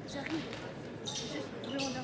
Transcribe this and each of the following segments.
J'arrive. Juste, je vais revenir.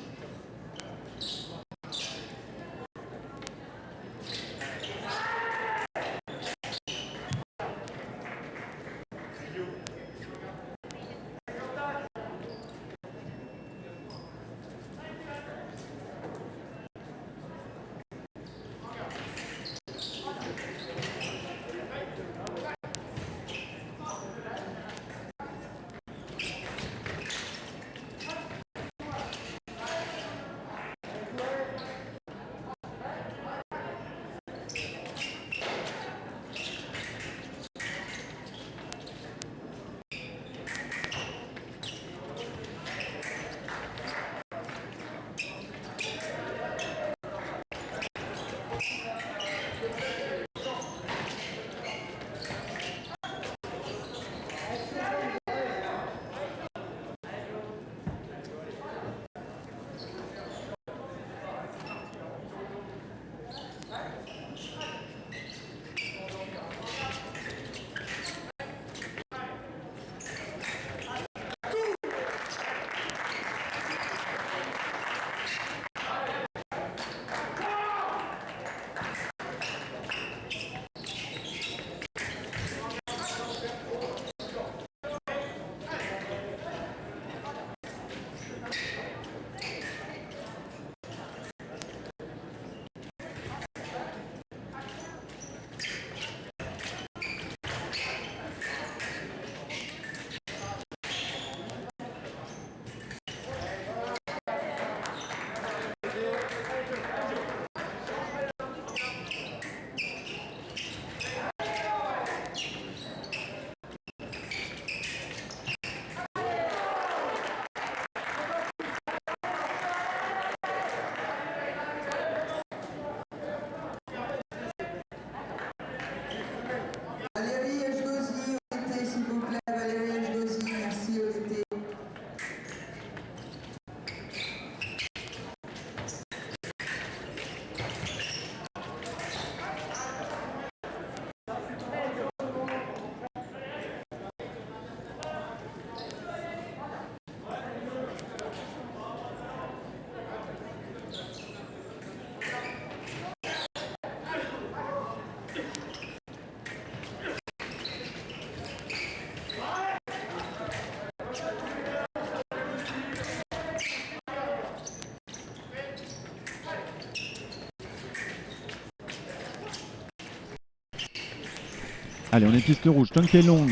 Allez, on est piste rouge. Chen Kailong,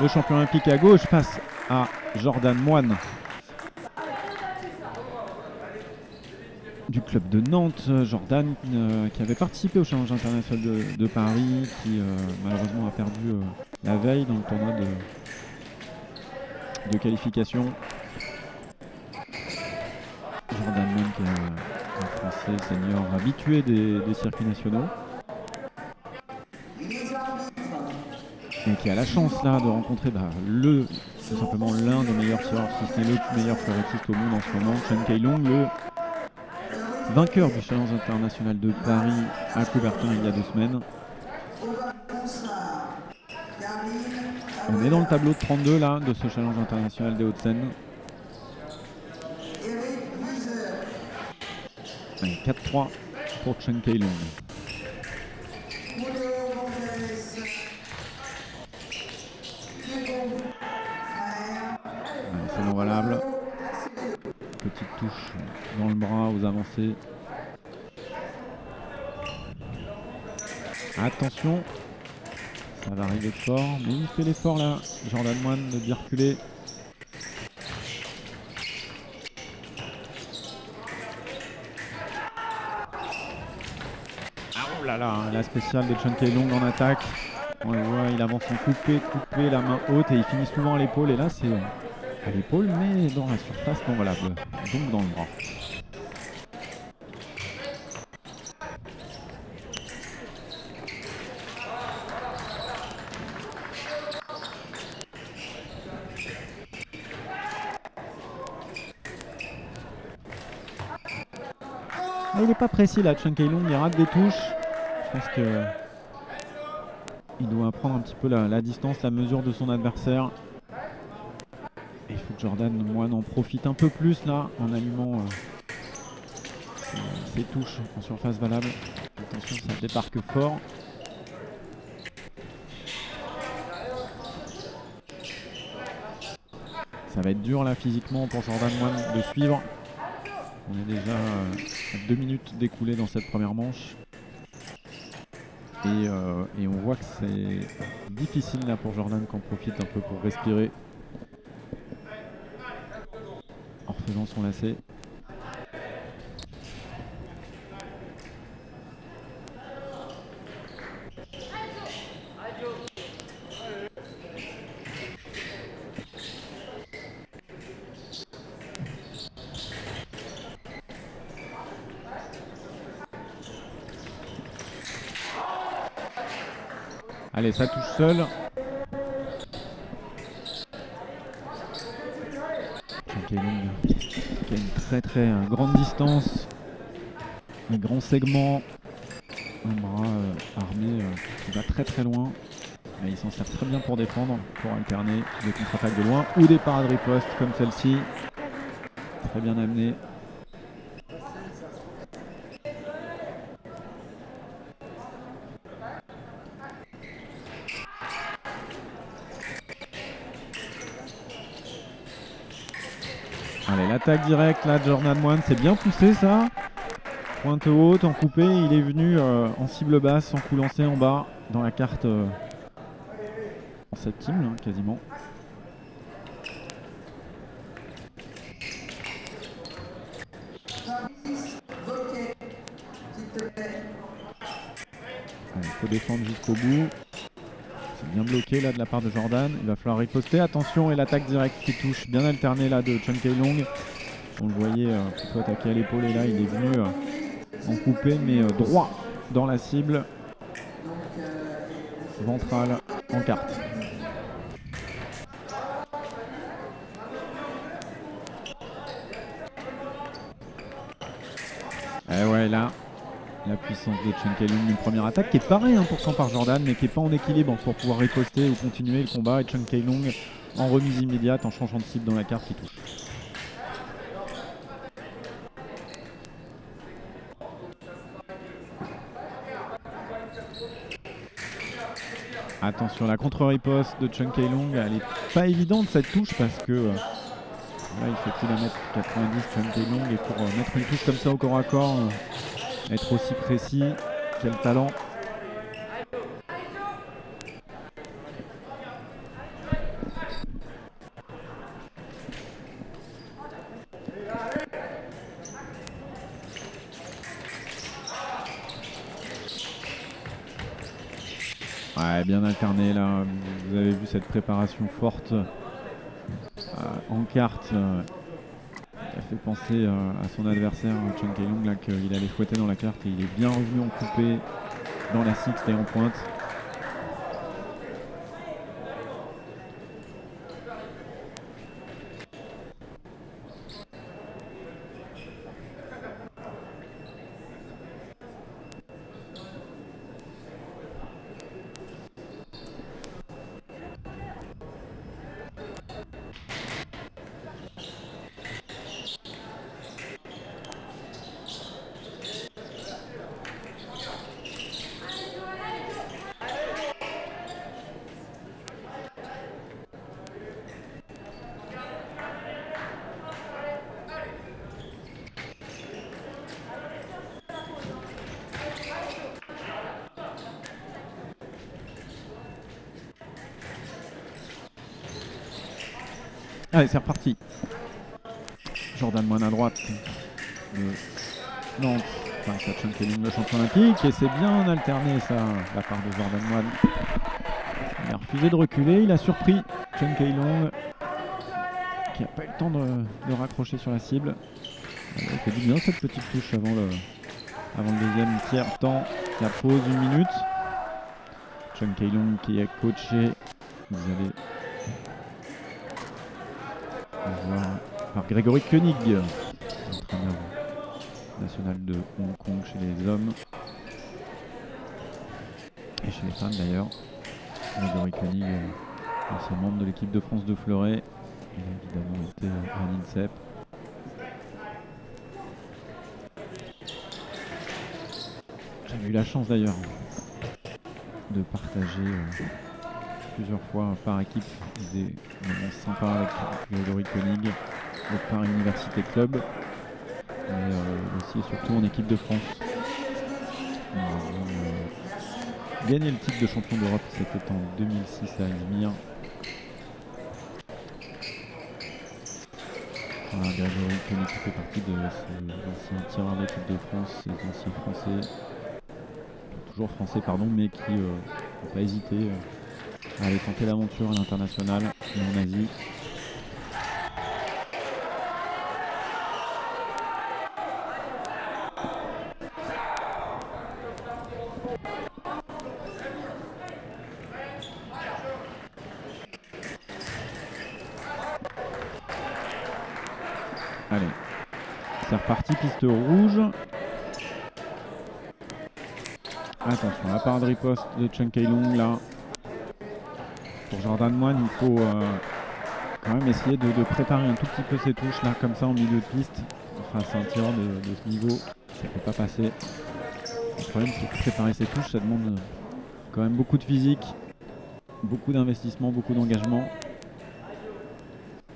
le champion olympique à gauche, face à Jordan Moine du club de Nantes. Jordan qui avait participé au Challenge international de Paris, qui malheureusement a perdu la veille dans le tournoi de qualification. Jordan Moine qui est un Français senior habitué des circuits nationaux. Et qui a la chance là de rencontrer tout simplement l'un des meilleurs tireurs, si ce n'est le meilleur fleurettiste au monde en ce moment, Chen Kailong, le vainqueur du Challenge international de Paris à Coubertin il y a 2 semaines. On est dans le tableau de 32 là de ce Challenge international des Hauts-de-Seine. 4-3 pour Chen Kailong. C'est l'envalable. Petite touche dans le bras aux avancées. Attention, ça va arriver fort, mais il fait l'effort là, Jordan Moine, de bien reculer. Ah, oh là là, la spéciale de Chen Kailong en attaque. On le voit, il avance en coupé, la main haute et il finit souvent à l'épaule. Et là, c'est à l'épaule, mais dans la surface non valable, donc dans le bras. Ah, il n'est pas précis là, Chen Kailong, il rate des touches. Je pense que il doit prendre un petit peu la distance, la mesure de son adversaire. Et il faut que Jordan Moine en profite un peu plus là, en allumant ses touches en surface valable. Attention, ça débarque fort. Ça va être dur là physiquement pour Jordan Moine de suivre. On est déjà à 2 minutes d'écoulé dans cette première manche. Et on voit que c'est difficile là pour Jordan qu'on profite un peu pour respirer en refaisant son lacet. Allez, ça touche seul. Chen Kailong qui a une très grande distance, un grand segment, un bras armé qui va très loin. Mais il s'en sert très bien pour défendre, pour alterner des contre-attaques de loin ou des parades riposte comme celle-ci. Très bien amené. Allez, l'attaque directe là de Jordan Moine, c'est bien poussé ça. Pointe haute, en coupé, il est venu en cible basse, en coup lancé en bas, dans la carte en septime là, quasiment. Il faut défendre jusqu'au bout. C'est bien bloqué là de la part de Jordan. Il va falloir riposter. Attention, et l'attaque directe qui touche, bien alternée là de Chen Kailong. On le voyait plutôt attaquer à l'épaule et là il est venu en coupé mais droit dans la cible. Ventrale en carte. Et ouais, là, la puissance de Chen Kailong, une première attaque qui est parée pourtant par Jordan, mais qui n'est pas en équilibre pour pouvoir riposter ou continuer le combat. Et Chen Kailong en remise immédiate, en changeant de cible dans la carte qui touche. Attention, la contre-riposte de Chen Kailong, elle n'est pas évidente cette touche parce que là il fait plus d'un mètre 90 Chen Kailong, et pour mettre une touche comme ça au corps à corps, être aussi précis, quel talent. Ouais, bien alterné là, vous avez vu cette préparation forte en carte qui a fait penser à son adversaire Chen Kailong là qu'il allait fouetter dans la carte, et il est bien revenu en coupé dans la sixte et en pointe. Allez, c'est reparti. Jordan Moine à droite de Nantes face à Chen Kailong, le champion olympique, et c'est bien alterné ça, la part de Jordan Moine. Il a refusé de reculer, il a surpris Chen Kailong qui n'a pas eu le temps de raccrocher sur la cible. Il fait du bien cette petite touche avant le deuxième tiers temps. La pause, 1 minute. Chen Kailong qui est coaché, vous allez voir, par Grégory Koenig, entraîneur nationale de Hong Kong chez les hommes. Et chez les femmes d'ailleurs. Grégory Koenig, ancien membre de l'équipe de France de fleuret. Il a évidemment été à l'INSEP. J'avais eu la chance d'ailleurs de partager plusieurs fois par équipe des moments sympas avec Grégory Koenig au Paris Université Club, mais aussi et surtout en équipe de France. Nous avons gagné le titre de champion d'Europe, c'était en 2006 à Izmir. Voilà, Grégory Koenig qui fait partie de ces anciens tireurs d'équipe de France, ces anciens français, toujours français pardon, mais qui n'ont pas hésité à aller tenter l'aventure à l'international et en Asie. Allez, c'est reparti, piste rouge. Attention, la part de riposte de Chen Kailong là. Pour Jordan Moine, il faut quand même essayer de préparer un tout petit peu ses touches là, comme ça en milieu de piste. Enfin, c'est un tireur de ce niveau, ça ne peut pas passer. Le problème, c'est que préparer ses touches, ça demande quand même beaucoup de physique, beaucoup d'investissement, beaucoup d'engagement.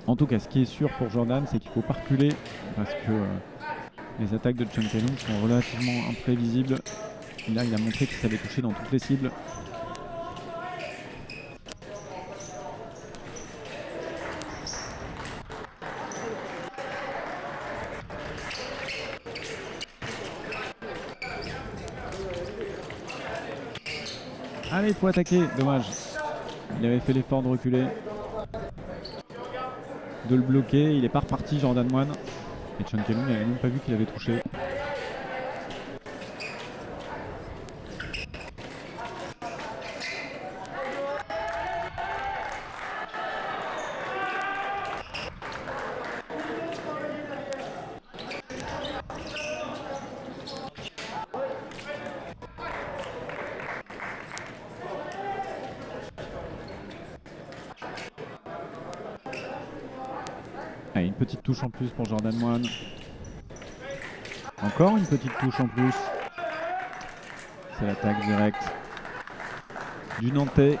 En tout cas, ce qui est sûr pour Jordan, c'est qu'il ne faut pas reculer parce que les attaques de Chen Kailong sont relativement imprévisibles. Et là, il a montré qu'il savait toucher dans toutes les cibles. Allez, il faut attaquer, dommage. Il avait fait l'effort de reculer, de le bloquer, il n'est pas reparti Jordan Moine. Et Chen Kailong n'avait même pas vu qu'il avait touché. Allez, une petite touche en plus pour Jordan Moine. Encore une petite touche en plus. C'est l'attaque directe du Nantais.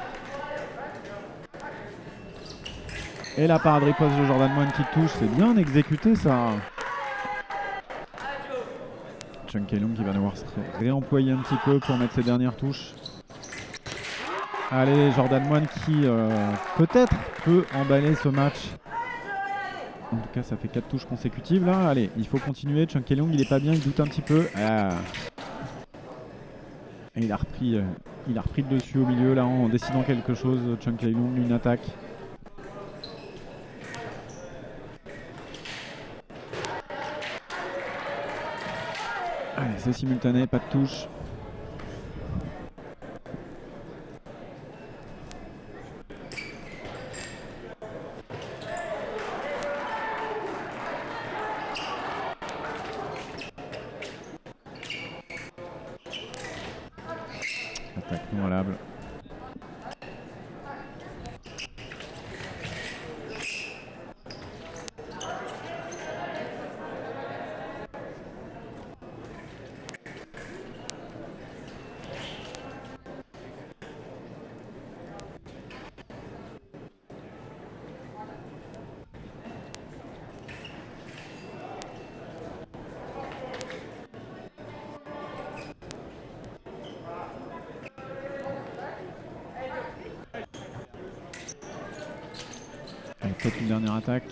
Et la parade riposte de Jordan Moine qui touche. C'est bien exécuté ça. Chen Kailong qui va devoir se réemployer un petit peu pour mettre ses dernières touches. Allez, Jordan Moine qui peut-être peut emballer ce match. En tout cas, ça fait 4 touches consécutives là. Allez, il faut continuer. Chen Kailong, il est pas bien, il doute un petit peu. Ah. Et il a repris le dessus au milieu là en décidant quelque chose. Chen Kailong, une attaque. Allez, c'est simultané, pas de touche. Attaque non valable. Allez, peut-être une dernière attaque.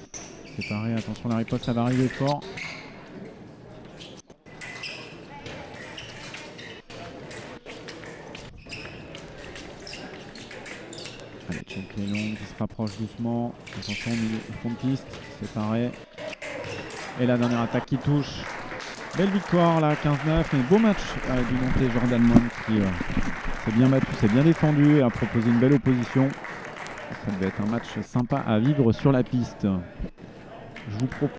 C'est pareil, attention la riposte, ça va arriver fort. Allez, Chen Kailong qui se rapproche doucement. Attention au fond de piste, c'est pareil. Et la dernière attaque qui touche. Belle victoire là, 15-9. Mais beau match du Nantais Jordan Moine qui s'est bien battu, s'est bien défendu et a proposé une belle opposition. Ça devait être un match sympa à vivre sur la piste. Je vous propose